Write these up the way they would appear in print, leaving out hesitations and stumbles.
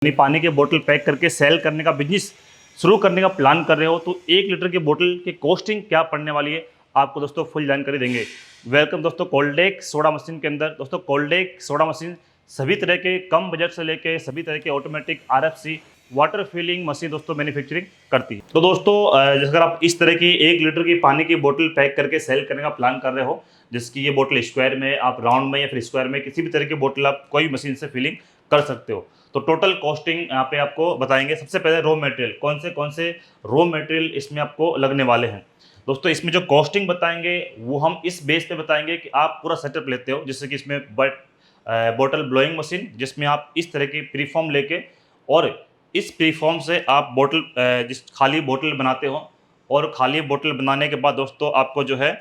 यानी पानी के बोतल पैक करके सेल करने का बिजनेस शुरू करने का प्लान कर रहे हो तो 1 लीटर की बोतल की कॉस्टिंग क्या पड़ने वाली है आपको दोस्तों फुल जानकारी देंगे। वेलकम दोस्तों कोल्डेक सोडा मशीन के अंदर। दोस्तों कोल्डेक सोडा मशीन सभी तरह के कम बजट से लेके सभी तरह के automatic RFC water filling machine दोस्तों मैन्युफैक्चरिंग करती है। तो दोस्तों अगर आप इस तरह की 1 लीटर की पानी की बोतल पैक करके सेल करने का प्लान कर रहे हो, जिसकी ये बोतल स्क्वायर में, आप राउंड में या फिर स्क्वायर में किसी भी तरह की बोतल आप कोई मशीन से फिलिंग कर सकते हो। तो टोटल कॉस्टिंग यहाँ पे आपको बताएंगे। सबसे पहले रॉ मटेरियल कौन से रॉ मटेरियल इसमें आपको लगने वाले हैं। दोस्तों इसमें जो कॉस्टिंग बताएंगे वो हम इस बेस पे बताएंगे कि आप पूरा सेटअप लेते हो, जैसे कि इसमें बोतल ब्लोइंग मशीन, जिसमें आप इस तरह की प्रीफॉर्म लेके और इस प्रीफॉर्म से आप बोतल जिस खाली बोतल बनाते हो, और खाली बोतल बनाने के बाद दोस्तों आपको जो है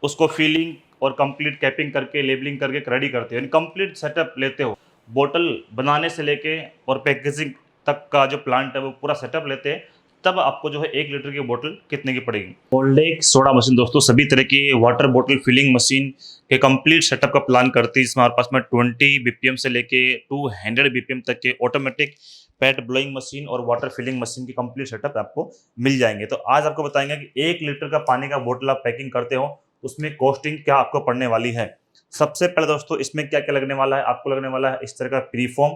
उसको फीलिंग और कंप्लीट कैपिंग करके लेबलिंग करके रेडी करते हो, यानी कंप्लीट सेटअप लेते हो। बोतल बनाने से लेके और पैकेजिंग तक का जो प्लांट है वो पूरा सेटअप लेते हैं, तब आपको जो है 1 लीटर की बोतल कितने की पड़ेगी। कोल्डेक सोडा मशीन दोस्तों सभी तरह की वाटर बोतल फिलिंग मशीन के कंप्लीट सेटअप का प्लान करती है। इसमें हमारे पास में 20 BPM से लेके 200 BPM तक के ऑटोमेटिक पैड ब्लोइंग मशीन और वाटर फिलिंग मशीन की कंप्लीट सेटअप आपको मिल जाएंगे। तो आज आपको बताएंगे कि 1 लीटर का पानी का बोतल आप पैकिंग करते हो उसमें कॉस्टिंग क्या आपको पड़ने वाली है। सबसे पहले दोस्तों इसमें क्या क्या लगने वाला है, आपको लगने वाला है इस तरह का प्रीफॉर्म,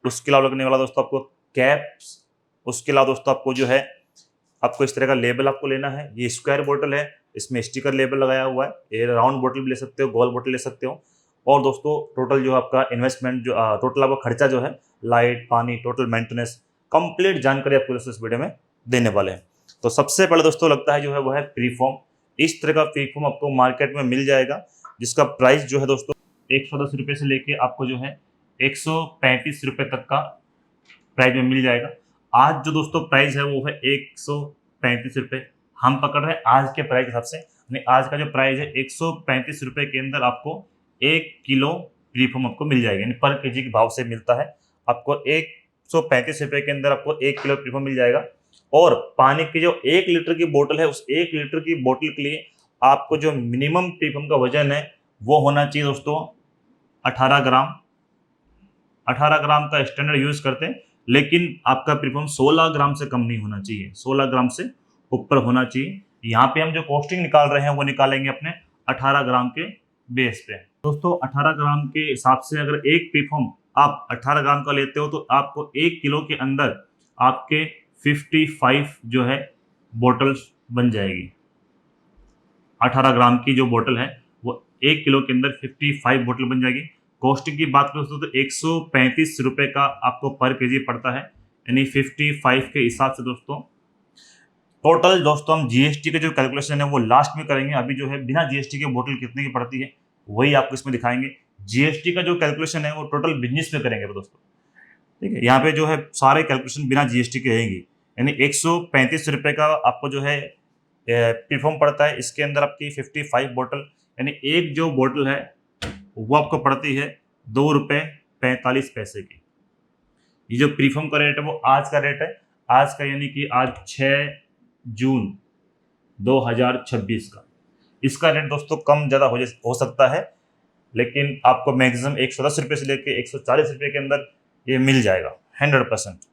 उसके अलावा लगने वाला दोस्तों आपको कैप्स, उसके अलावा दोस्तों आपको जो है आपको इस तरह का लेबल आपको लेना है। ये स्क्वायर बोतल है, इसमें स्टिकर लेबल लगाया हुआ है। ये राउंड बोतल भी ले सकते हो, गोल बोतल ले सकते हो। और दोस्तों टोटल जो आपका इन्वेस्टमेंट जो टोटल आपका खर्चा जो है, लाइट पानी टोटल मेंटेनेंस कंप्लीट जानकारी आपको दोस्तों इस वीडियो में देने वाले हैं। तो सबसे पहले दोस्तों लगता है जो है वो है प्रीफॉर्म। इस तरह का प्रीफॉर्म आपको मार्केट में मिल जाएगा, जिसका प्राइस जो है दोस्तों 110 रुपये से लेके आपको जो है 135 रुपये तक का प्राइस में मिल जाएगा। आज जो दोस्तों प्राइस है वो है 135 रुपये, हम पकड़ रहे हैं आज के प्राइस के हिसाब से। यानी आज का जो प्राइस है 135 रुपये के अंदर आपको 1 किलो प्रीफॉर्म आपको मिल जाएगा, यानी पर केजी के भाव से मिलता है। आपको 135 रुपये के अंदर आपको 1 किलो प्रीफॉर्म मिल जाएगा। और पानी की जो 1 लीटर की बोतल है, उस 1 लीटर की बोतल के लिए आपको जो मिनिमम प्रीफॉर्म का वजन है वो होना चाहिए दोस्तों 18 ग्राम। 18 ग्राम का स्टैंडर्ड यूज करते हैं, लेकिन आपका प्रीफॉर्म 16 ग्राम से कम नहीं होना चाहिए, 16 ग्राम से ऊपर होना चाहिए। यहाँ पे हम जो कॉस्टिंग निकाल रहे हैं वो निकालेंगे अपने 18 ग्राम के बेस पे। दोस्तों 18 ग्राम के हिसाब से अगर एक प्रीफॉर्म आप 18 ग्राम का लेते हो तो आपको 1 किलो के अंदर आपके 55 जो है बोटल्स बन जाएगी। 18 ग्राम की जो बोतल है वो 1 किलो के अंदर 55 बोतल बन जाएगी। कॉस्टिंग की बात करें तो 135 रुपये का आपको पर केजी पड़ता है, यानी 55 के हिसाब से दोस्तों। टोटल दोस्तों हम जीएसटी के जो कैलकुलेशन है वो लास्ट में करेंगे। अभी जो है बिना जीएसटी के बोतल कितने की पड़ती है वही आपको इसमें दिखाएंगे। जीएसटी का जो कैलकुलेशन है वो टोटल बिजनेस में करेंगे दोस्तों, ठीक है। यहाँ पे जो है सारे कैलकुलेशन बिना जीएसटी के रहेंगी, यानी 135 रुपये का आपको जो है प्रीफॉर्म पड़ता है। इसके अंदर आपकी 55 बोतल, यानी एक जो बोतल है वो आपको पड़ती है 2 रुपये 45 पैसे की। ये जो प्रीफॉर्म का रेट है वो आज का रेट है, आज का यानी कि आज 6 जून 2026 का। इसका रेट दोस्तों कम ज़्यादा हो सकता है, लेकिन आपको मैक्सिमम 110 रुपये से लेकर 140 रुपये के अंदर ये मिल जाएगा 100%।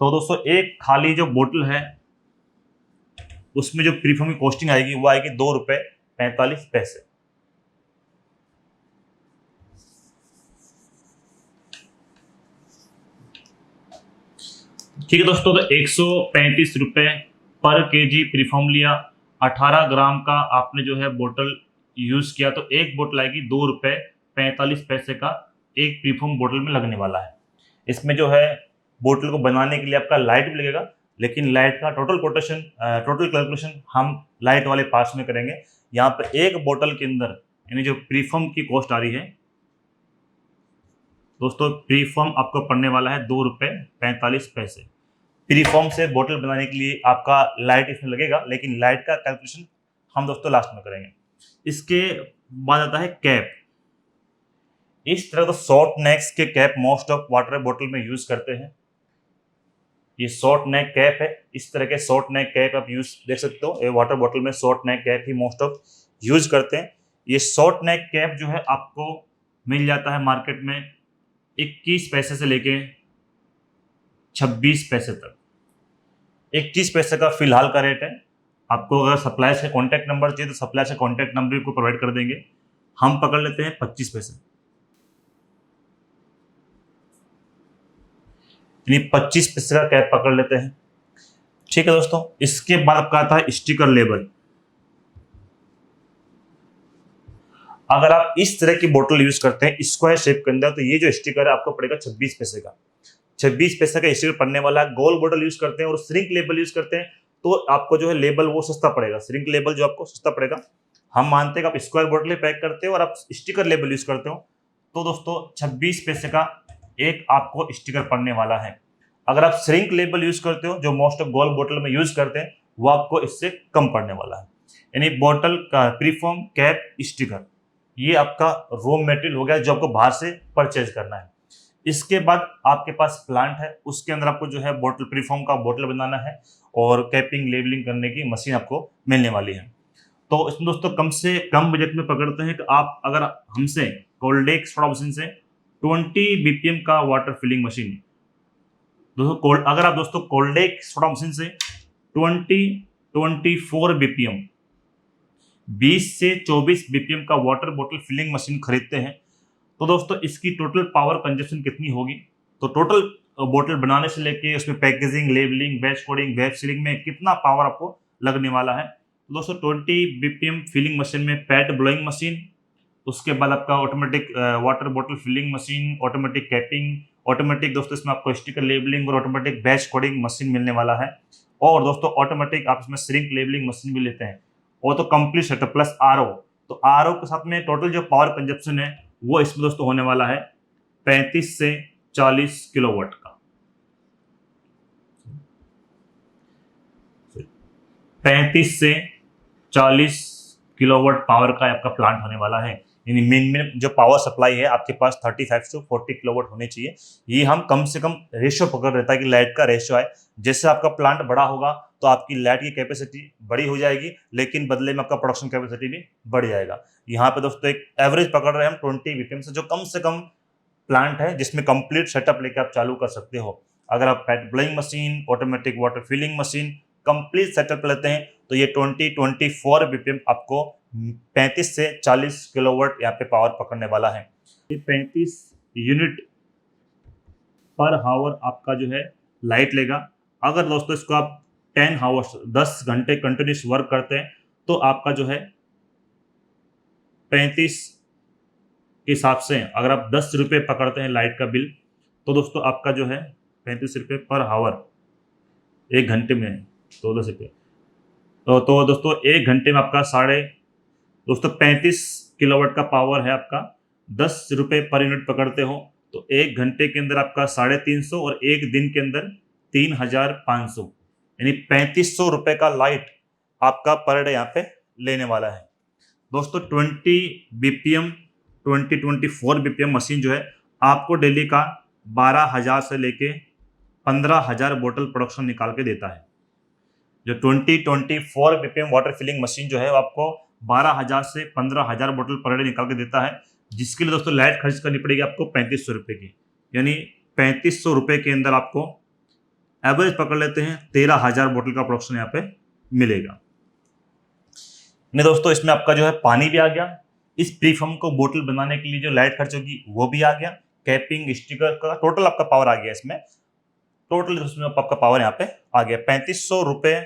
तो दोस्तों एक खाली जो बोतल है उसमें जो प्रीफॉर्म की कॉस्टिंग आएगी वो आएगी 2 रुपये 45 पैसे। ठीक है दोस्तों, तो 135 रुपये पर केजी प्रीफॉर्म लिया, 18 ग्राम का आपने जो है बोतल यूज किया, तो एक बोतल आएगी 2 रुपये 45 पैसे का एक प्रीफॉर्म बोतल में लगने वाला है। इसमें जो है बोतल को बनाने के लिए आपका लाइट भी लगेगा, लेकिन लाइट का टोटल कैलकुलेशन हम लाइट वाले पार्ट्स में करेंगे। यहाँ पर एक बोतल के अंदर यानी जो प्रीफॉर्म की कॉस्ट आ रही है दोस्तों, प्रीफॉर्म आपको पड़ने वाला है 2 रुपये 45 पैसे। प्रीफॉर्म से बोतल बनाने के लिए आपका लाइट इसमें लगेगा, लेकिन लाइट का कैलकुलेशन हम दोस्तों लास्ट में करेंगे। इसके बाद आता है कैप। इस तरह तो शॉर्ट नेक्स के कैप मोस्ट ऑफ वाटर बोतल में यूज करते हैं। ये शॉर्ट नेक कैप है, इस तरह के शॉर्ट नेक कैप आप यूज देख सकते हो। ये वाटर बोतल में short neck cap he most of use करते हैं। ये शॉर्ट नेक कैप जो है आपको मिल जाता है मार्केट में 21 पैसे से लेके 26 पैसे तक। 21 पैसे का फिलहाल का रेट है। आपको अगर सप्लाई से कॉन्टैक्ट नंबर चाहिए तो सप्लाई से कॉन्टैक्ट नंबर को प्रोवाइड कर देंगे। हम पकड़ लेते हैं 25 पैसे, यानी 25 पैसे का कैप पकड़ लेते हैं। ठीक है दोस्तों, इसके बाद आपका आता है स्टिकर लेबल। अगर आप इस तरह की बोतल यूज करते हैं स्क्वायर शेप के अंदर, तो ये जो स्टिकर है आपको पड़ेगा 26 पैसे का। 26 पैसे का स्टिकर पड़ने वाला। गोल बोतल यूज करते हैं और श्रिंक लेबल यूज करते हैं तो आपको जो है लेबल वो सस्ता पड़ेगा। श्रिंक लेबल जो आपको सस्ता पड़ेगा। हम मानते हैं कि आप स्क्वायर बोतल पैक करते हो और आप स्टिकर लेबल यूज करते हो, तो दोस्तों 26 पैसे का एक आपको स्टिकर पड़ने वाला है। अगर आप श्रिंक लेबल यूज करते हो, जो मोस्ट ऑफ गोल बोतल में यूज करते हैं, वो आपको इससे कम पड़ने वाला है। यानी बोतल का प्रीफॉर्म, कैप, स्टिकर, ये आपका रॉ मटेरियल हो गया जो आपको बाहर से परचेज करना है। इसके बाद आपके पास प्लांट है, उसके अंदर आपको जो है बोतल प्रीफॉर्म का बोतल बनाना है और कैपिंग लेबलिंग करने की मशीन आपको मिलने वाली है। तो इसमें दोस्तों कम से कम बजट में पकड़ते हैं कि आप अगर हमसे कोल्डेक सोडा मशीन से 20 बीपीएम का वाटर फिलिंग मशीन, दोस्तों अगर आप दोस्तों कोल्डेक सोडा मशीन से 24 बीपीएम 20 से 24 बीपीएम का वाटर बोतल फिलिंग मशीन खरीदते हैं, तो दोस्तों इसकी टोटल पावर कंजप्शन कितनी होगी, तो टोटल बोतल बनाने से लेके उसमें packaging, labelling, batch coding, web ceiling में कितना पावर आपको लगने वाला है। तो दोस्तों 20 बीपीएम फिलिंग मशीन में पैड ब्लोइंग मशीन, उसके बाद आपका ऑटोमेटिक वाटर बोतल filling machine, automatic capping, automatic दोस्तों इसमें आपको स्टिकर लेबलिंग और ऑटोमेटिक बैच कोडिंग मशीन मिलने वाला है। और दोस्तों ऑटोमेटिक आप इसमें श्रिंक लेबलिंग मशीन भी लेते हैं, और तो कंप्लीट सेटअप प्लस आरओ। तो आरओ के साथ में टोटल जो पावर कंजप्शन है वो इसमें दोस्तों होने वाला है 35 से 40 किलोवाट का। 35 से 40 किलोवाट पावर का आपका प्लांट होने वाला है। यानी मिनिमम जो पावर सप्लाई है आपके पास 35 से 40 किलोवाट होनी चाहिए। ये हम कम से कम रेशियो पकड़ रहता है कि लाइट का रेशियो है। जैसे आपका प्लांट बड़ा होगा तो आपकी लाइट की कैपेसिटी बड़ी हो जाएगी, लेकिन बदले में आपका प्रोडक्शन कैपेसिटी भी बढ़ जाएगा। यहाँ पे दोस्तों एक एवरेज पकड़ रहे हैं हम 20 बीपीएम से, जो कम से कम प्लांट है जिसमें कंप्लीट सेटअप लेके आप चालू कर सकते हो। अगर आप pad blowing machine, automatic water filling machine complete setup लेते हैं तो ये 24 बीपीएम आपको 35 से 40 किलोवाट यहाँ पे पावर पकड़ने वाला है। ये 35 यूनिट पर हावर आपका जो है लाइट लेगा। अगर दोस्तों इसको आप 10 आवर्स 10 घंटे कंटिन्यूस वर्क करते हैं तो आपका जो है 35 के हिसाब से अगर आप 10 रुपये पकड़ते हैं लाइट का बिल, तो दोस्तों आपका जो है 35 रुपये पर हावर, एक घंटे में तो 10 रुपये, तो दोस्तों एक घंटे में आपका दोस्तों 35 किलोवाट का पावर है आपका। 10 रुपये पर यूनिट पकड़ते हो तो एक घंटे के अंदर आपका 350 और एक दिन के अंदर 3500, यानी 3500 रुपये का लाइट आपका पर डे यहाँ पे लेने वाला है। दोस्तों 24 बीपीएम मशीन जो है आपको डेली का 12,000 से लेके 15,000 बोतल प्रोडक्शन निकाल के देता है। जो 24 बीपीएम वाटर फिलिंग मशीन जो है वो आपको 12,000 से 15,000 बोतल पर डे निकाल के देता है, जिसके लिए दोस्तों लाइट खर्च करनी पड़ेगी आपको 3500 रुपये की। यानी 3500 रुपये के अंदर आपको एवरेज पकड़ लेते हैं 13,000 बोतल का प्रोडक्शन यहाँ पे मिलेगा। नहीं दोस्तों, इसमें आपका जो है पानी भी आ गया। इस प्रीफॉर्म को बोतल बनाने के लिए जो लाइट खर्च होगी वो भी आ गया। कैपिंग, स्टिकर का टोटल आपका पावर आ गया। इसमें टोटल उसमें आपका पावर यहाँ पे आ गया 3500 रुपये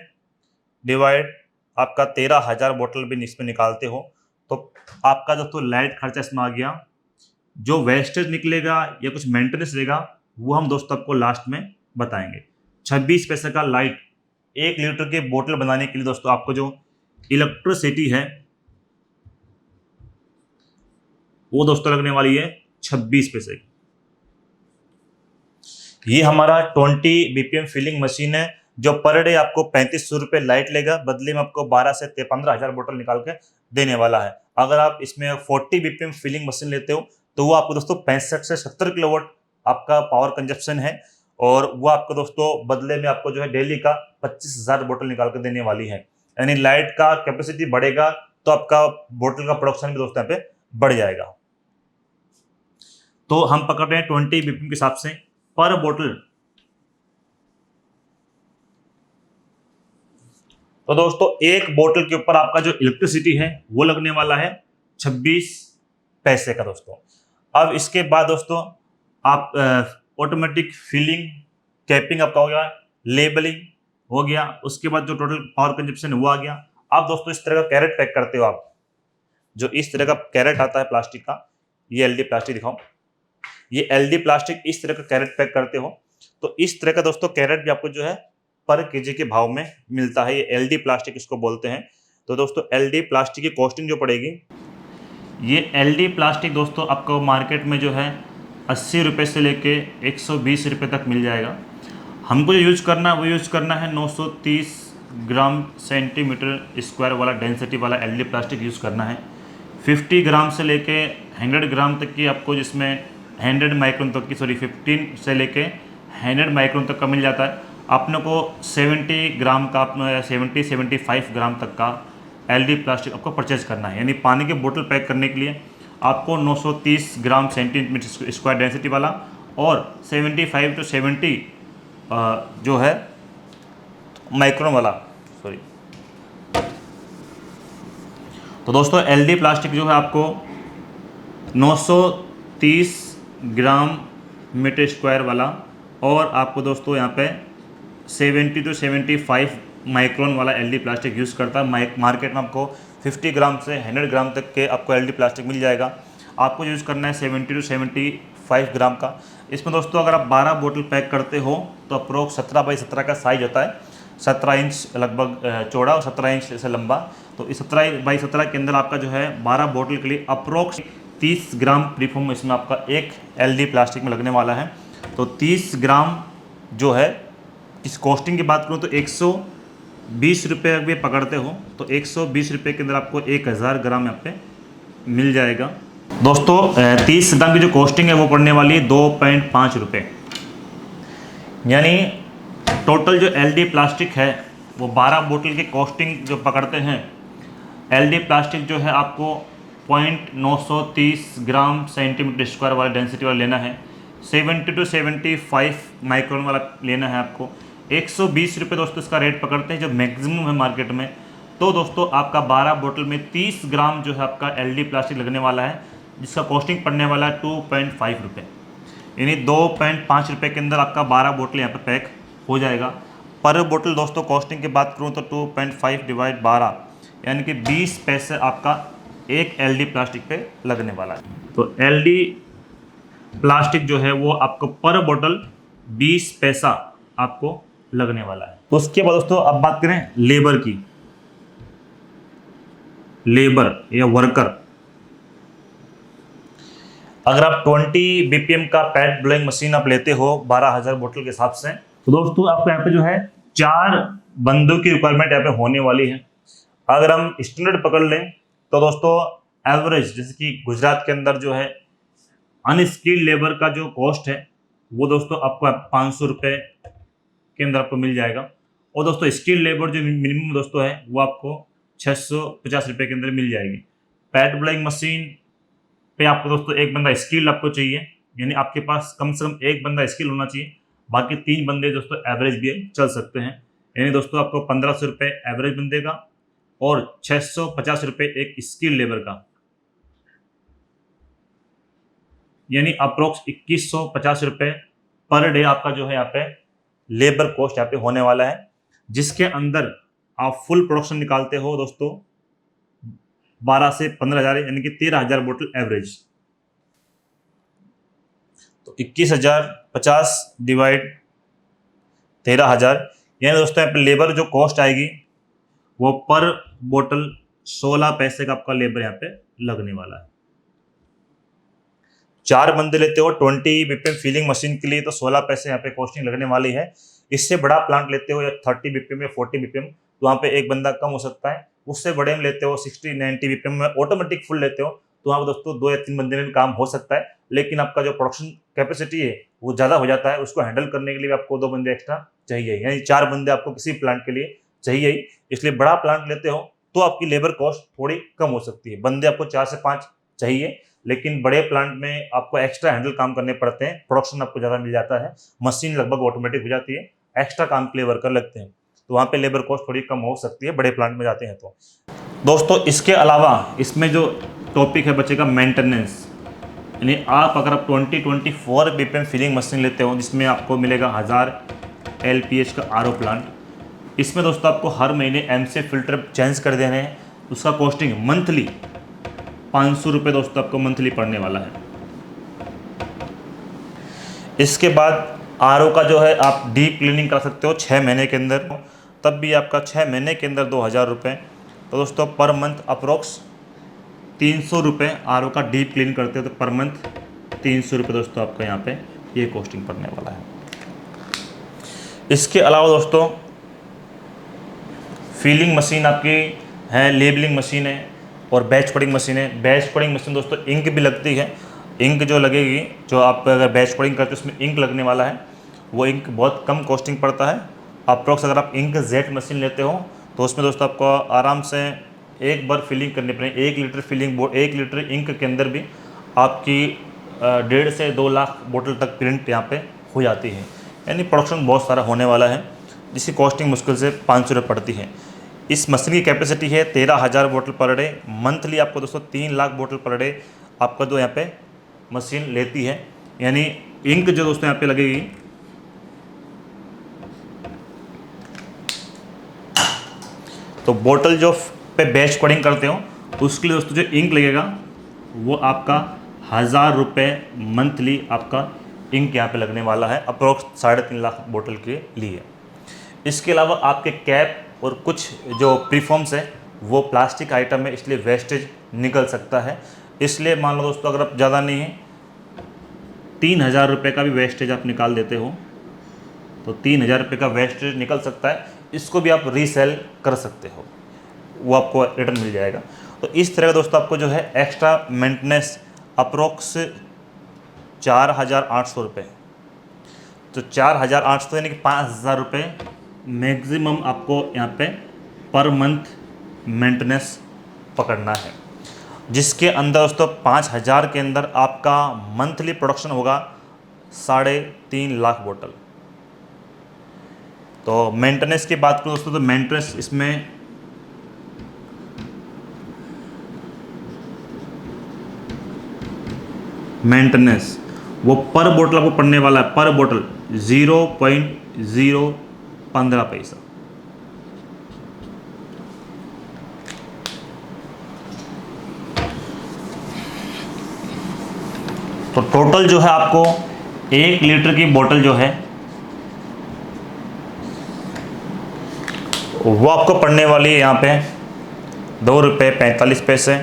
डिवाइड आपका 13,000 बोतल भी इसमें निकालते हो तो आपका दोस्तों लाइट खर्चा इसमें आ गया। जो वेस्टेज निकलेगा या कुछ मेंटेनेंस रहेगा वो हम दोस्तों आपको लास्ट में बताएंगे। 26 पैसे का लाइट 1 लीटर के बोतल बनाने के लिए दोस्तों आपको जो इलेक्ट्रिसिटी है वो दोस्तों लगने वाली है 26 पैसे की। ये हमारा 20 बीपीएम फिलिंग मशीन है जो पर डे आपको 3500 रुपये लाइट लेगा, बदले में आपको 12 से 15,000 बोतल निकाल के देने वाला है। अगर आप इसमें 40 बीपीएम फिलिंग मशीन लेते हो तो वो आपको दोस्तों 65 से 70 किलोवाट आपका पावर कंजप्शन है, और वो आपको दोस्तों बदले में आपको जो है डेली का 25,000 बोतल निकाल के देने वाली है। यानी लाइट का कैपेसिटी बढ़ेगा तो आपका बोतल का प्रोडक्शन भी दोस्तों यहाँ पे बढ़ जाएगा। तो हम पकड़ रहे हैं 20 बीपीएम के हिसाब से पर बोतल तो दोस्तों एक बोतल के ऊपर आपका जो इलेक्ट्रिसिटी है वो लगने वाला है 26 पैसे का दोस्तों। अब इसके बाद दोस्तों आप ऑटोमेटिक फिलिंग, कैपिंग आपका हो गया, लेबलिंग हो गया, उसके बाद जो टोटल पावर कंजप्शन है वो आ गया। आप दोस्तों इस तरह का कैरेट पैक करते हो आप, जो इस तरह का कैरेट आता है प्लास्टिक का, ये एलडी प्लास्टिक दिखाओ, ये एलडी प्लास्टिक इस तरह का कैरेट पैक करते हो तो इस तरह का दोस्तों कैरेट भी आपको जो है पर केजी के भाव में मिलता है। ये एलडी प्लास्टिक इसको बोलते हैं। तो दोस्तों एलडी प्लास्टिक की कॉस्टिंग जो पड़ेगी, ये एलडी प्लास्टिक दोस्तों आपको मार्केट में जो है 80 रुपये से लेके 120 रुपये तक मिल जाएगा। हमको जो यूज करना है वो यूज करना है 930 ग्राम सेंटीमीटर स्क्वायर वाला डेंसिटी वाला एलडी प्लास्टिक यूज़ करना है। 50 ग्राम से लेके 100 ग्राम तक की आपको, जिसमें 100 माइक्रोन तक की 15 से लेके 100 माइक्रोन तक का मिल जाता है। अपने को 70 ग्राम का, अपना 75 ग्राम तक का एलडी प्लास्टिक आपको परचेज करना है। यानी पानी के बोतल पैक करने के लिए आपको 930 ग्राम सेंटीमीटर स्क्वायर डेंसिटी वाला और 75 to 70 जो है माइक्रोन वाला, सॉरी। तो दोस्तों एलडी प्लास्टिक जो है आपको 930 ग्राम मीटर स्क्वायर वाला और आपको दोस्तों यहाँ पे 70 to 75 माइक्रोन वाला एलडी प्लास्टिक यूज़ करता है। मार्केट में आपको 50 ग्राम से 100 ग्राम तक के आपको एलडी प्लास्टिक मिल जाएगा। आपको यूज़ करना है 70 to 75 ग्राम का। इसमें दोस्तों अगर आप 12 बोतल पैक करते हो तो अप्रोक्स 17 बाई 17 का साइज होता है, 17 इंच लगभग चौड़ा और 17 इंच से लंबा। तो इस 17 बाई 17 के अंदर आपका जो है 12 बोतल के लिए अप्रोक्स 30 ग्राम प्रीफॉर्म इसमें आपका एक एलडी प्लास्टिक में लगने वाला है। तो 30 ग्राम जो है, इस कॉस्टिंग की बात करूँ तो 120 रुपये अगर पकड़ते हो तो 120 रुपये के अंदर आपको 1000 ग्राम यहाँ पे मिल जाएगा। दोस्तों 30 ग्राम की जो कॉस्टिंग है वो पड़ने वाली है 2.5 रुपये। यानी टोटल जो एलडी प्लास्टिक है वो 12 बोतल की कॉस्टिंग जो पकड़ते हैं, एलडी प्लास्टिक जो है आपको 0.930 ग्राम सेंटीमीटर स्क्वायर वाला डेंसिटी वाला लेना है, 70 to 75 माइक्रोन वाला लेना है आपको। 120 रुपये दोस्तों इसका रेट पकड़ते हैं जो मैक्सिमम है मार्केट में। तो दोस्तों आपका 12 बोतल में 30 ग्राम जो है आपका एलडी प्लास्टिक लगने वाला है, जिसका कॉस्टिंग पड़ने वाला है 2.5 रुपये। यानी 2.5 रुपये के अंदर आपका 12 बोतल यहाँ पे पैक हो जाएगा। पर बोतल दोस्तों कॉस्टिंग की बात करूँ तो 2.5 डिवाइड 12 यानी कि 20 पैसे आपका एक एलडी प्लास्टिक पे लगने वाला है। तो एलडी प्लास्टिक जो है वो आपको पर बोतल 20 पैसा आपको लगने वाला है। तो उसके बाद दोस्तों अब बात करें लेबर की। लेबर या वर्कर, अगर आप 20 बीपीएम का पैड ब्लोइंग मशीन आप लेते हो 12,000 बोतल के हिसाब से, तो दोस्तों आपको यहाँ पे जो है 4 बंदों की रिक्वायरमेंट यहाँ पे होने वाली है। अगर हम स्टैंडर्ड पकड़ लें तो दोस्तों एवरेज, जैसे कि गुजरात के अंदर जो है अनस्किल्ड लेबर का जो कॉस्ट है वो दोस्तों आपको 500 रुपये के अंदर आपको मिल जाएगा। और दोस्तों स्किल्ड लेबर जो मिनिमम दोस्तों है वो आपको 650 रुपये के अंदर मिल जाएगी। पैड ब्लोइंग मशीन पे आपको दोस्तों एक बंदा स्किल्ड आपको चाहिए, यानी आपके पास कम से कम एक बंदा स्किल होना चाहिए, बाकी 3 बंदे दोस्तों एवरेज भी चल सकते हैं। यानी दोस्तों आपको 1500 रुपये एवरेज बंदे का और 650 रुपये एक स्किल लेबर का, यानी अप्रोक्स 2150 रुपये पर डे आपका जो है यहाँ पे लेबर कॉस्ट यहाँ पे होने वाला है, जिसके अंदर आप फुल प्रोडक्शन निकालते हो दोस्तों 12 से 15,000 यानी कि 13,000 बोतल एवरेज। तो 21,050 डिवाइड 13,000 यानी दोस्तों यहाँ पे लेबर जो कॉस्ट आएगी वो पर बोतल 16 पैसे का आपका लेबर यहाँ पे लगने वाला है। 4 बंदे लेते हो 20 बीपीएम फीलिंग मशीन के लिए तो 16 पैसे यहाँ पे कॉस्टिंग लगने वाली है। इससे बड़ा प्लांट लेते हो या 30 बीपीएम या 40 बीपीएम तो वहाँ पे एक बंदा कम हो सकता है। उससे बड़े में लेते हो 60-90 बीपीएम में ऑटोमेटिक फुल लेते हो तो वहाँ पे दोस्तों 2 या 3 बंदे में काम हो सकता है, लेकिन आपका जो प्रोडक्शन कैपेसिटी है वो ज़्यादा हो जाता है। उसको हैंडल करने के लिए आपको 2 बंदे एक्स्ट्रा चाहिए, यानी 4 बंदे आपको किसी प्लांट के लिए चाहिए ही। इसलिए बड़ा प्लांट लेते हो तो आपकी लेबर कॉस्ट थोड़ी कम हो सकती है। बंदे आपको 4 से 5 चाहिए, लेकिन बड़े प्लांट में आपको एक्स्ट्रा हैंडल काम करने पड़ते हैं, प्रोडक्शन आपको ज़्यादा मिल जाता है, मशीन लगभग ऑटोमेटिक हो जाती है, एक्स्ट्रा काम के लिए वर्कर लगते हैं। तो वहाँ पे लेबर कॉस्ट थोड़ी कम हो सकती है बड़े प्लांट में जाते हैं तो। दोस्तों इसके अलावा इसमें जो टॉपिक है बचेगा मेंटेनेंस, यानी आप अगर आप 2024 बीपीएम फिलिंग मशीन लेते हो जिसमें आपको मिलेगा 1000 LPH का RO प्लांट, इसमें दोस्तों आपको हर महीने MC फिल्टर चेंज कर देने हैं। उसका कॉस्टिंग मंथली 500 रुपये दोस्तों आपको मंथली पड़ने वाला है। इसके बाद RO का जो है आप डीप क्लीनिंग कर सकते हो 6 महीने के अंदर, तब भी आपका 6 महीने के अंदर 2000 रुपये। तो दोस्तों पर मंथ अप्रोक्स 300 रुपये RO का डीप क्लीन करते हो तो पर मंथ 300 रुपये दोस्तों आपका यहाँ पे ये कॉस्टिंग पड़ने वाला है। इसके अलावा दोस्तों फीलिंग मशीन आपकी है, लेबलिंग मशीन है और बैच कोडिंग मशीन है। बैच कोडिंग मशीन दोस्तों इंक भी लगती है, इंक जो लगेगी, जो आप अगर बैच कोडिंग करते हो उसमें इंक लगने वाला है, वो इंक बहुत कम कॉस्टिंग पड़ता है। अप्रोक्स अगर आप इंक जेट मशीन लेते हो तो उसमें दोस्तों आपको आराम से एक बार फिलिंग करनी पड़ेगी। 1 लीटर फिलिंग 1 लीटर इंक के अंदर भी आपकी 1.5 से 2 लाख बोतल तक प्रिंट यहाँ पे हो जाती है, यानी प्रोडक्शन बहुत सारा होने वाला है, जिसकी कॉस्टिंग मुश्किल से 500 रुपये पड़ती है। इस मशीन की कैपेसिटी है 13,000 बोतल पर डे। मंथली आपको दोस्तों 3 लाख बोतल पर डे आपका जो यहाँ पे मशीन लेती है, यानी इंक जो दोस्तों यहाँ पे लगेगी तो बोतल जो पे बैच कोडिंग करते हो उसके लिए दोस्तों जो इंक लगेगा वो आपका 1000 रुपये मंथली आपका इंक यहाँ पे लगने वाला है, अप्रोक्स 3.5 लाख बोतल के लिए। इसके अलावा आपके कैप और कुछ जो प्रीफॉर्म्स है वो प्लास्टिक आइटम है, इसलिए वेस्टेज निकल सकता है। इसलिए मान लो दोस्तों अगर आप ज़्यादा नहीं है 3000 रुपये का भी वेस्टेज आप निकाल देते हो तो 3000 रुपये का वेस्टेज निकल सकता है, इसको भी आप रीसेल कर सकते हो, वो आपको रिटर्न मिल जाएगा। तो इस तरह का दोस्तों आपको जो है एक्स्ट्रा मेंटेनेंस अप्रोक्स 4800 रुपये, तो 4800 यानी कि 5000 रुपये मैक्सिमम आपको यहाँ पे पर मंथ मेंटेनेंस पकड़ना है, जिसके अंदर दोस्तों 5000 के अंदर आपका मंथली प्रोडक्शन होगा 3.5 लाख बोतल। तो मेंटेनेंस की बात करूँ दोस्तों तो मेंटेनेंस इसमें मेंटेनेंस वो पर बोतल आपको पड़ने वाला है, पर बोतल 0.015 पैसा। तो टोटल जो है आपको 1 लीटर की बोतल जो है वो आपको पड़ने वाली है यहाँ पे 2 रुपये 45 पैसे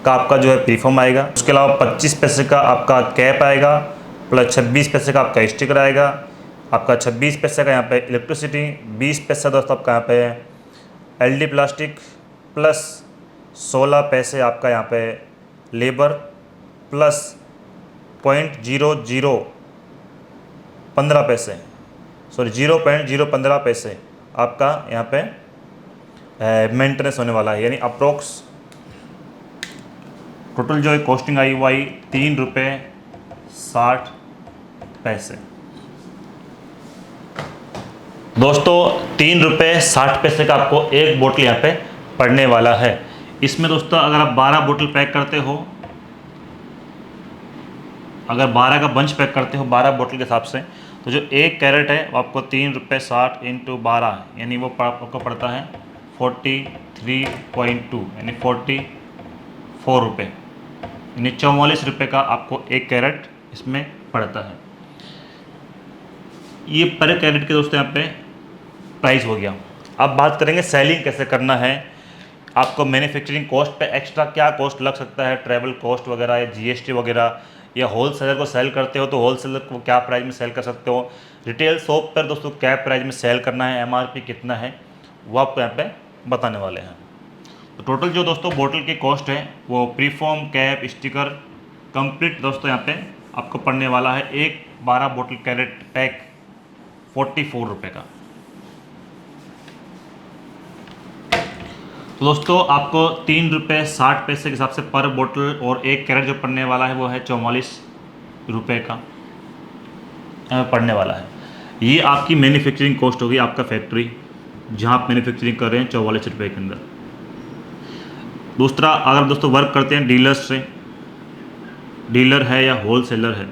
का आपका जो है प्रीफॉर्म आएगा। उसके अलावा 25 पैसे का आपका कैप आएगा, प्लस 26 पैसे का आपका स्टिकर आएगा, आपका 26 पैसे का यहाँ पे इलेक्ट्रिसिटी, 20 पैसा दोस्तों आपका यहाँ पे LD प्लास्टिक, प्लस 16 पैसे आपका यहाँ पे लेबर, प्लस 0.0015 पैसे, सॉरी 0.015 पैसे आपका यहाँ पे मेंटेनेंस होने वाला है। यानी अप्रोक्स टोटल जो है कॉस्टिंग आई वो आई 3 रुपये 60 पैसे। दोस्तों 3 रुपये 60 पैसे का आपको एक बोतल यहाँ पे पड़ने वाला है। इसमें दोस्तों अगर आप 12 बोतल पैक करते हो, अगर 12 का बंच पैक करते हो 12 बोतल के हिसाब से, तो जो एक कैरेट है वो आपको 3 रुपये 60 इंटू 12 यानी वो आपको पड़ता है 43.2 यानी 44 रुपये, यानी 44 रुपये का आपको एक कैरेट इसमें पड़ता है। ये पर कैरेट के दोस्तों यहाँ पे प्राइस हो गया। अब बात करेंगे सेलिंग कैसे करना है। आपको मैन्युफैक्चरिंग कॉस्ट पे एक्स्ट्रा क्या कॉस्ट लग सकता है, ट्रैवल कॉस्ट वगैरह या GST वगैरह, या होलसेलर को सेल करते हो तो होलसेलर को क्या प्राइस में सेल कर सकते हो, रिटेल शॉप पर दोस्तों क्या प्राइस में सेल करना है, MRP कितना है, वो आपको यहाँ पे बताने वाले हैं। तो टोटल जो दोस्तों बोतल की कॉस्ट है वो प्रीफॉर्म, कैप, स्टिकर कंप्लीट दोस्तों यहाँ पे आपको पड़ने वाला है एक 12 बोतल कैरेट पैक 44 रुपये का। तो दोस्तों आपको 3 रुपये 60 पैसे के हिसाब से पर बोतल और एक कैरेट जो पड़ने वाला है वो है 44 रुपये का पड़ने वाला है। ये आपकी मैन्युफैक्चरिंग कॉस्ट होगी, आपका फैक्ट्री जहाँ आप मैन्युफैक्चरिंग कर रहे हैं 44 रुपये के अंदर। दूसरा, अगर दोस्तों वर्क करते हैं डीलर्स से, डीलर है या होलसेलर है,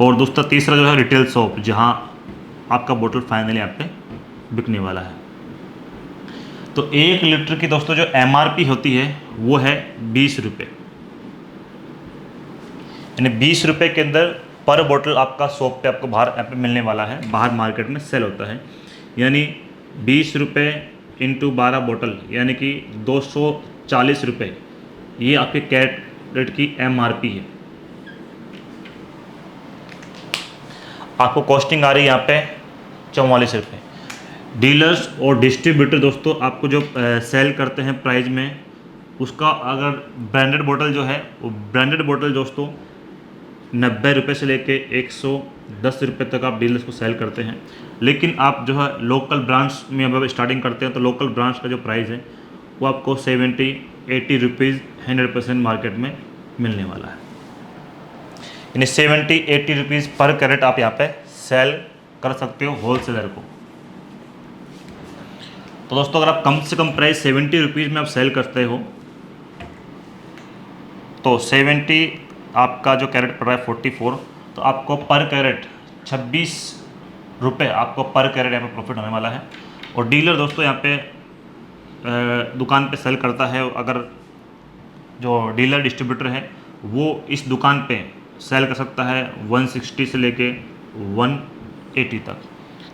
और दोस्तों तीसरा जो है रिटेल शॉप, जहाँ आपका बोतल फाइनली यहाँ पे बिकने वाला है। तो 1 लीटर की दोस्तों जो MRP होती है वो है 20 रुपये, यानी 20 रुपये के अंदर पर बोतल आपका शॉप पे आपको बाहर यहाँ पे मिलने वाला है, बाहर मार्केट में सेल होता है। यानी 20 रुपये इंटू 12 बोतल यानी कि 240 रुपये, ये आपके कैरेट की MRP है। आपको कॉस्टिंग आ रही है यहाँ पे 44 रुपये। डीलर्स और डिस्ट्रीब्यूटर दोस्तों आपको जो सेल करते हैं प्राइस में, उसका अगर ब्रांडेड बोतल जो है वो ब्रांडेड बोतल दोस्तों 90 रुपये से लेके 110 रुपये तक आप डीलर्स को सेल करते हैं। लेकिन आप जो है लोकल ब्रांड्स में अब स्टार्टिंग करते हैं तो लोकल ब्रांड्स का जो प्राइस है वो आपको 70-80 रुपीज़ 100% मार्केट में मिलने वाला है। यानी 70-80 रुपीज़ पर कैरेट आप यहाँ पे सेल कर सकते हो होलसेलर को। तो दोस्तों अगर आप कम से कम प्राइस 70 रुपीज़ में आप सेल करते हो तो 70 आपका जो कैरेट पड़ रहा है 44, तो आपको पर कैरेट 26 रुपये आपको पर कैरेट यहाँ पे प्रॉफिट होने वाला है। और डीलर दोस्तों यहाँ पे दुकान पे सेल करता है, अगर जो डीलर डिस्ट्रीब्यूटर है वो इस दुकान पे सेल कर सकता है 160 से लेके 180 तक।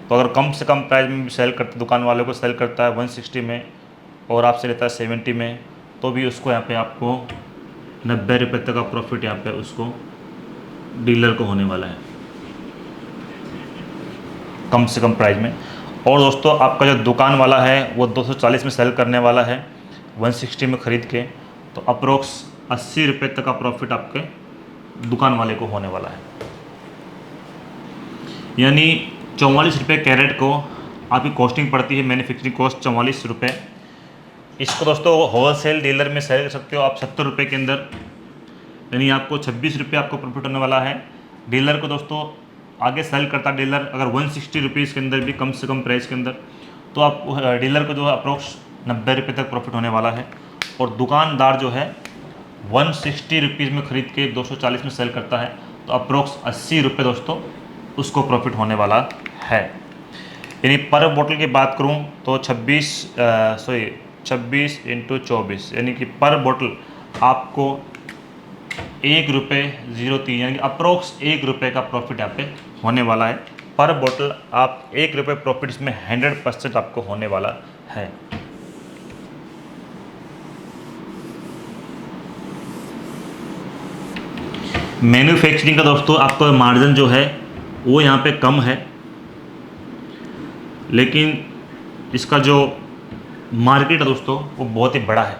तो अगर कम से कम प्राइस में भी सेल करते, दुकान वाले को सेल करता है 160 में और आपसे लेता है 70 में, तो भी उसको यहाँ पे आपको 90 रुपये तक का प्रॉफिट यहाँ पे उसको डीलर को होने वाला है कम से कम प्राइस में। और दोस्तों आपका जो दुकान वाला है वो 240 में सेल करने वाला है 160 में ख़रीद के, तो अप्रोक्स 80 रुपये तक का प्रॉफिट आपके दुकान वाले को होने वाला है। यानी 44 रुपये कैरेट को आपकी कॉस्टिंग पड़ती है, मैन्युफैक्चरिंग कॉस्ट 44 रुपये। इसको दोस्तों होलसेल डीलर में सेल कर सकते हो आप 70 रुपये के अंदर, यानी आपको 26 रुपये आपको प्रॉफिट होने वाला है। डीलर को दोस्तों आगे सेल करता डीलर अगर 160 रुपीज़ के अंदर भी कम से कम प्राइस के अंदर, तो आप डीलर को जो है अप्रोक्स 90 रुपये तक प्रॉफिट होने वाला है। और दुकानदार जो है 160 रुपीज़ में ख़रीद के 240 में सेल करता है, तो अप्रोक्स 80 रुपये दोस्तों उसको प्रॉफिट होने वाला है। यानी पर बोतल की बात करूं तो 26 × 24 यानी कि पर बोतल आपको 1 रुपये 03 यानी कि अप्रोक्स 1 रुपये का प्रॉफिट यहाँ पे होने वाला है। पर बोतल आप 1 रुपये प्रॉफिट इसमें 100% आपको होने वाला है। मैन्युफैक्चरिंग का दोस्तों आपका मार्जिन जो है वो यहाँ पे कम है, लेकिन इसका जो मार्केट है दोस्तों वो बहुत ही बड़ा है।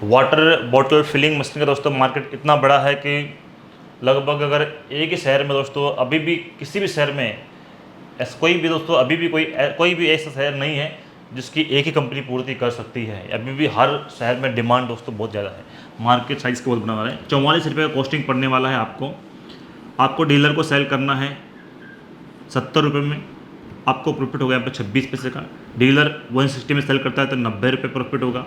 वाटर बॉटल फिलिंग मशीन का दोस्तों मार्केट इतना बड़ा है कि लगभग अगर एक ही शहर में दोस्तों अभी भी किसी भी शहर में कोई भी दोस्तों अभी भी कोई भी ऐसा शहर नहीं है जिसकी एक ही कंपनी पूर्ति कर सकती है। अभी भी हर शहर में डिमांड दोस्तों बहुत ज़्यादा है, मार्केट साइज़ का बहुत बना वाला है। 44 रुपये का कॉस्टिंग पड़ने वाला है आपको डीलर को सेल करना है 70 रुपये में, आपको प्रॉफिट होगा यहाँ पे 26 पैसे का। डीलर 160 में सेल करता है तो 90 रुपये प्रॉफिट होगा।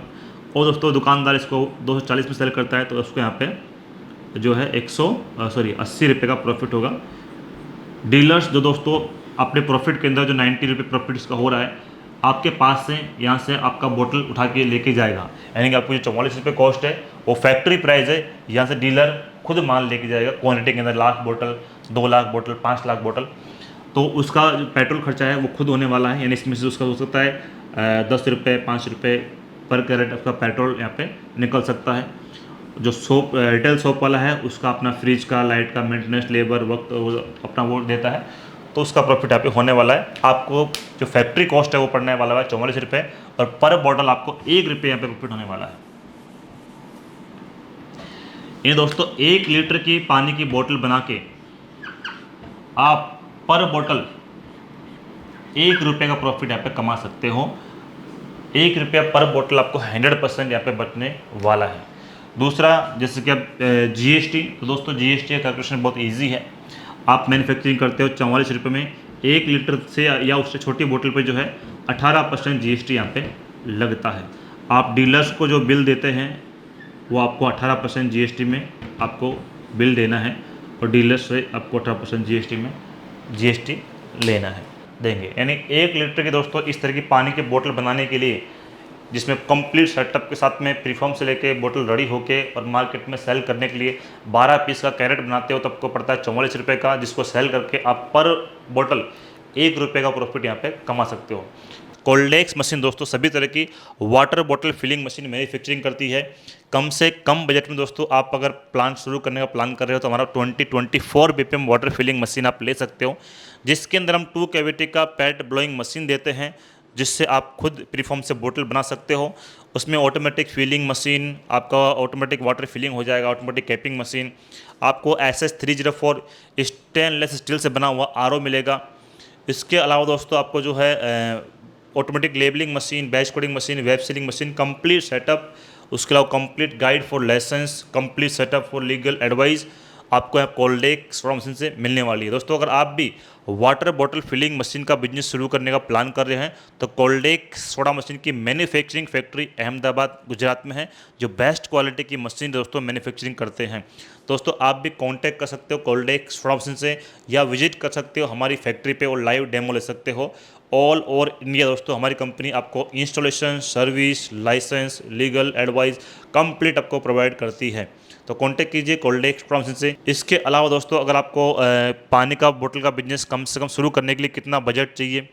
और दोस्तों दुकानदार इसको 240 में सेल करता है तो उसको यहाँ पे जो है 80 रुपये का प्रॉफिट होगा। डीलर्स जो दोस्तों अपने प्रॉफिट के अंदर जो 90 रुपये प्रॉफिट इसका हो रहा है, आपके पास से यहाँ से आपका बोतल उठा के लेके जाएगा। यानी कि आपको जो 44 रुपये कॉस्ट है वो फैक्ट्री प्राइस है, यहाँ से डीलर खुद माल लेके जाएगा क्वांटिटी के अंदर 1 लाख बोतल, 2 लाख बोतल, 5 लाख बोतल। तो उसका जो पेट्रोल खर्चा है वो खुद होने वाला है, यानी इसमें से उसका हो सकता है 10 रुपये 5 रुपये पर कैरेट उसका पेट्रोल यहाँ पे निकल सकता है। जो रिटेल शॉप वाला है उसका अपना फ्रिज का, लाइट का मेंटेनेंस, लेबर, वक्त अपना वो देता है, तो उसका प्रॉफिट यहाँ पे होने वाला है। आपको जो फैक्ट्री कॉस्ट है वो पड़ने वाला है 44 रुपये, और पर बॉटल आपको 1 रुपये यहाँ पे प्रॉफिट होने वाला है। ये दोस्तों 1 लीटर की पानी की बोतल बना के आप पर बोतल 1 रुपये का प्रॉफिट यहाँ पे कमा सकते हो। 1 रुपया पर बोतल आपको 100% यहाँ पे बचने वाला है। दूसरा, जैसे कि अब GST, तो दोस्तों GST का कैलकुलेशन बहुत इजी है। आप मैन्युफैक्चरिंग करते हो 44 रुपये में, 1 लीटर से या उससे छोटी बोतल पे जो है 18% GST यहाँ पे लगता है। आप डीलर्स को जो बिल देते हैं वो आपको 18% GST में आपको बिल देना है और डीलर्स से आपको 18% GST में GST लेना है, देंगे। यानी 1 लीटर की दोस्तों इस तरह की पानी की बोतल बनाने के लिए, जिसमें कंप्लीट सेटअप के साथ में प्रीफॉर्म से लेके बोतल रेडी होके और मार्केट में सेल करने के लिए 12 पीस का कैरेट बनाते हो तो आपको पड़ता है 44 रुपये का, जिसको सेल करके आप पर बोतल 1 रुपये का प्रॉफिट यहाँ पे कमा सकते हो। कोल्डेक्स मशीन दोस्तों सभी तरह की water bottle filling machine manufacturing करती है। कम से कम बजट में दोस्तों आप अगर प्लांट शुरू करने का प्लान कर रहे हो तो हमारा 2024 BPM वाटर फिलिंग मशीन आप ले सकते हो, जिसके अंदर हम 2 कैविटी का पैड ब्लोइंग मशीन देते हैं, जिससे आप खुद प्रीफॉर्म से बोतल बना सकते हो। उसमें ऑटोमेटिक फिलिंग मशीन, आपका ऑटोमेटिक वाटर फिलिंग हो जाएगा, ऑटोमेटिक कैपिंग मशीन, आपको SS304 स्टेनलेस स्टील से बना हुआ RO मिलेगा। इसके अलावा दोस्तों आपको जो है automatic labelling machine, batch coding machine, web sealing machine, complete setup, उसके अलावा complete guide for licence, complete setup for legal advice आपको यहाँ कोल्डेक्स सोडा मशीन से मिलने वाली है। दोस्तों अगर आप भी वाटर बॉटल फिलिंग मशीन का बिजनेस शुरू करने का प्लान कर रहे हैं तो कोल्डेक्स सोडा मशीन की मैन्युफैक्चरिंग फैक्ट्री अहमदाबाद गुजरात में है, जो बेस्ट क्वालिटी की मशीन दोस्तों मैन्युफैक्चरिंग करते हैं। दोस्तों आप भी कांटेक्ट कर सकते हो कोल्डेक्स सोडा मशीन से, या विजिट कर सकते हो हमारी फैक्ट्री पे और लाइव डेमो ले सकते हो। ऑल ओवर इंडिया दोस्तों हमारी कंपनी आपको installation, service, licence, legal advice complete आपको प्रोवाइड करती है। तो कांटेक्ट कीजिए कोल्डेक्स सोडा मशीन से। इसके अलावा दोस्तों अगर आपको पानी का बोतल का बिजनेस कम से कम शुरू करने के लिए कितना बजट चाहिए,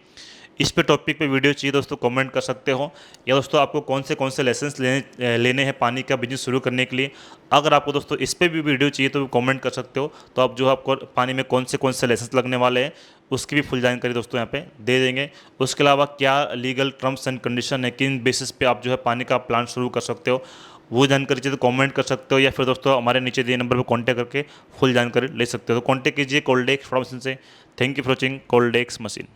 इस पे टॉपिक पे वीडियो चाहिए दोस्तों, कमेंट कर सकते हो। या दोस्तों आपको कौन से लेसन्स लेने हैं पानी का बिजनेस शुरू करने के लिए, अगर आपको दोस्तों इस पे भी वीडियो चाहिए तो कमेंट कर सकते हो। तो आप जो आपको पानी में कौन से लेसन्स लगने वाले हैं उसकी भी फुल जानकारी दोस्तों यहाँ पे दे देंगे। उसके अलावा क्या लीगल टर्म्स एंड कंडीशन है, किन बेसिस पे आप जो है पानी का प्लांट शुरू कर सकते हो, वो जानकारी चाहिए तो कमेंट कर सकते हो, या फिर दोस्तों हमारे नीचे दिए नंबर पर कांटेक्ट करके फुल जानकारी ले सकते हो। तो कांटेक्ट कीजिए कोल्डेक्स सोडा मशीन से। Thank you for watching Coldex machine.